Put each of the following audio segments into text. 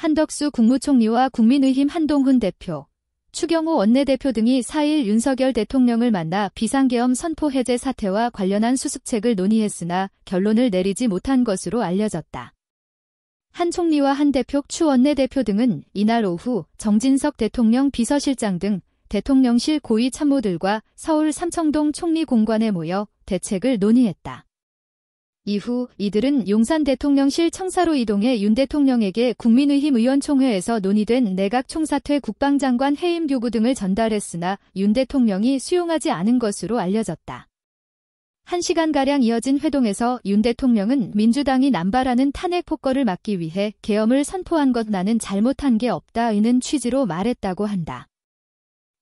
한덕수 국무총리와 국민의힘 한동훈 대표, 추경호 원내대표 등이 4일 윤석열 대통령을 만나 비상계엄 선포 해제 사태와 관련한 수습책을 논의했으나 결론을 내리지 못한 것으로 알려졌다. 한 총리와 한 대표, 추 원내대표 등은 이날 오후 정진석 대통령 비서실장 등 대통령실 고위 참모들과 서울 삼청동 총리 공관에 모여 대책을 논의했다. 이후 이들은 용산 대통령실 청사로 이동해 윤 대통령에게 국민의힘 의원총회에서 논의된 내각 총사퇴 국방장관 해임 요구 등을 전달했으나 윤 대통령이 수용하지 않은 것으로 알려졌다. 1시간가량 이어진 회동에서 윤 대통령은 민주당이 남발하는 탄핵 폭거를 막기 위해 계엄을 선포한 것 나는 잘못한 게 없다는 취지로 말했다고 한다.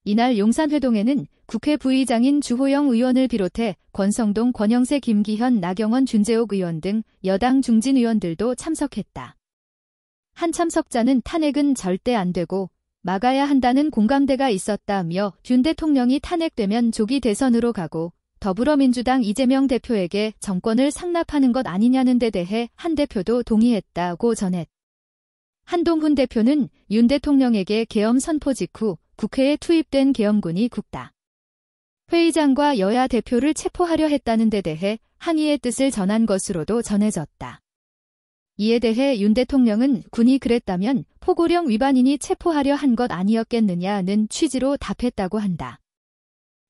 이날 용산회동에는 국회 부의장인 주호영 의원을 비롯해 권성동, 권영세, 김기현, 나경원, 준재옥 의원 등 여당 중진 의원들도 참석했다. 한 참석자는 탄핵은 절대 안 되고 막아야 한다는 공감대가 있었다며 윤 대통령이 탄핵되면 조기 대선으로 가고 더불어민주당 이재명 대표에게 정권을 상납하는 것 아니냐는 데 대해 한 대표도 동의했다고 전했다. 한동훈 대표는 윤 대통령에게 계엄 선포 직후 국회에 투입된 계엄군이 굽다. 회의장과 여야 대표를 체포하려 했다는 데 대해 항의의 뜻을 전한 것으로도 전해졌다. 이에 대해 윤 대통령은 군이 그랬다면 포고령 위반인이 체포하려 한 것 아니었겠느냐는 취지로 답했다고 한다.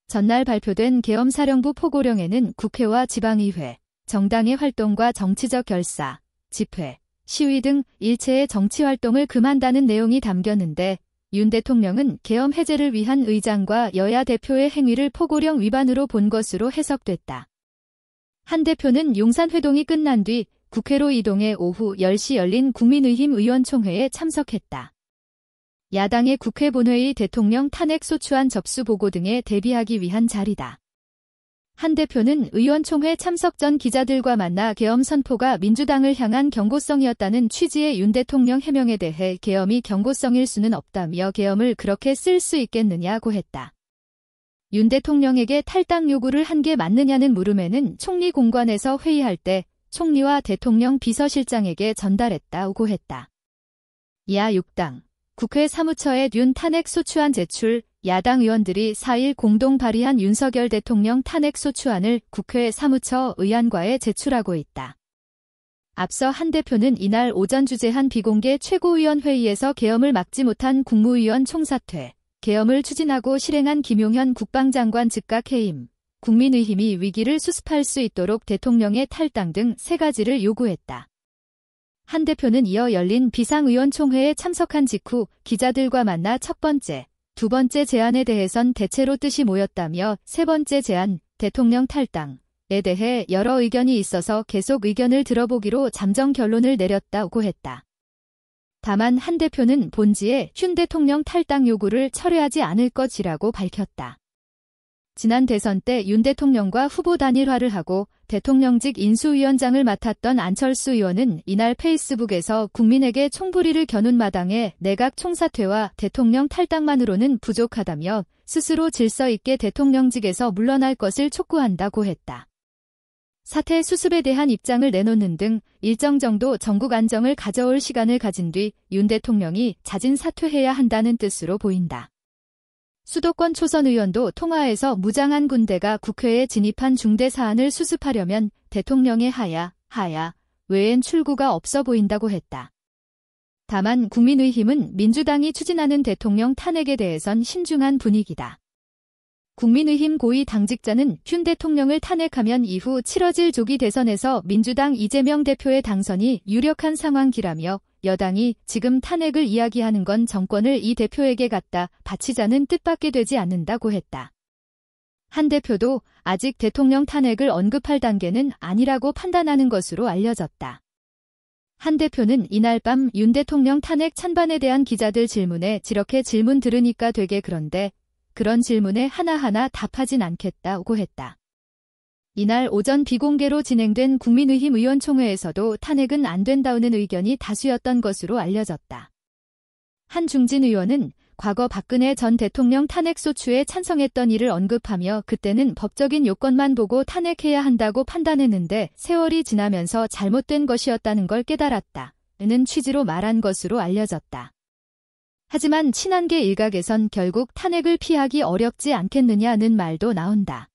전날 발표된 계엄사령부 포고령에는 국회와 지방의회, 정당의 활동과 정치적 결사, 집회, 시위 등 일체의 정치활동을 금한다는 내용이 담겼는데 윤 대통령은 계엄 해제를 위한 의장과 여야 대표의 행위를 포고령 위반으로 본 것으로 해석됐다. 한 대표는 용산회동이 끝난 뒤 국회로 이동해 오후 10시 열린 국민의힘 의원총회에 참석했다. 야당의 국회 본회의 대통령 탄핵 소추안 접수 보고 등에 대비하기 위한 자리다. 한 대표는 의원총회 참석 전 기자들과 만나 계엄 선포가 민주당을 향한 경고성이었다는 취지의 윤 대통령 해명에 대해 계엄이 경고성일 수는 없다며 계엄을 그렇게 쓸 수 있겠느냐고 했다. 윤 대통령에게 탈당 요구를 한 게 맞느냐는 물음에는 총리 공관에서 회의할 때 총리와 대통령 비서실장에게 전달했다고 했다. 야 6당 국회 사무처에 윤 탄핵 소추안 제출. 야당 의원들이 4일 공동 발의한 윤석열 대통령 탄핵 소추안을 국회 사무처 의안과에 제출하고 있다. 앞서 한 대표는 이날 오전 주재한 비공개 최고위원회의에서 계엄을 막지 못한 국무위원 총사퇴, 계엄을 추진하고 실행한 김용현 국방장관 즉각 해임, 국민의힘이 위기를 수습할 수 있도록 대통령의 탈당 등 3가지를 요구했다. 한 대표는 이어 열린 비상의원총회에 참석한 직후 기자들과 만나 첫 번째, 두 번째 제안에 대해선 대체로 뜻이 모였다며 세 번째 제안, 대통령 탈당에 대해 여러 의견이 있어서 계속 의견을 들어보기로 잠정 결론을 내렸다고 했다. 다만 한 대표는 본지에 윤 대통령 탈당 요구를 철회하지 않을 것이라고 밝혔다. 지난 대선 때 윤 대통령과 후보 단일화를 하고 대통령직 인수위원장을 맡았던 안철수 의원은 이날 페이스북에서 국민에게 총부리를 겨눈 마당에 내각 총사퇴와 대통령 탈당만으로는 부족하다며 스스로 질서 있게 대통령직에서 물러날 것을 촉구한다고 했다. 사태 수습에 대한 입장을 내놓는 등 일정 정도 전국 안정을 가져올 시간을 가진 뒤 윤 대통령이 자진 사퇴해야 한다는 뜻으로 보인다. 수도권 초선 의원도 통화에서 무장한 군대가 국회에 진입한 중대 사안을 수습하려면 대통령의 하야 외엔 출구가 없어 보인다고 했다. 다만 국민의힘은 민주당이 추진하는 대통령 탄핵에 대해선 신중한 분위기다. 국민의힘 고위 당직자는 윤 대통령을 탄핵하면 이후 치러질 조기 대선에서 민주당 이재명 대표의 당선이 유력한 상황이라며 여당이 지금 탄핵을 이야기하는 건 정권을 이 대표에게 갖다 바치자는 뜻밖에 되지 않는다고 했다. 한 대표도 아직 대통령 탄핵을 언급할 단계는 아니라고 판단하는 것으로 알려졌다. 한 대표는 이날 밤 윤 대통령 탄핵 찬반에 대한 기자들 질문에 이렇게 질문 들으니까 되게 그런데 그런 질문에 하나하나 답하진 않겠다고 했다. 이날 오전 비공개로 진행된 국민의힘 의원총회에서도 탄핵은 안 된다는 의견이 다수였던 것으로 알려졌다. 한 중진 의원은 과거 박근혜 전 대통령 탄핵소추에 찬성했던 일을 언급하며 그때는 법적인 요건만 보고 탄핵해야 한다고 판단했는데 세월이 지나면서 잘못된 것이었다는 걸 깨달았다. 는 취지로 말한 것으로 알려졌다. 하지만 친한계 일각에선 결국 탄핵을 피하기 어렵지 않겠느냐는 말도 나온다.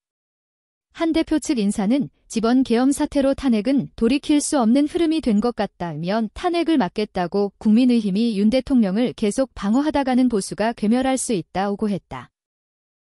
한 대표 측 인사는 지번 계엄 사태로 탄핵은 돌이킬 수 없는 흐름이 된 것 같다며 탄핵을 막겠다고 국민의힘이 윤 대통령을 계속 방어하다가는 보수가 괴멸할 수 있다고 했다.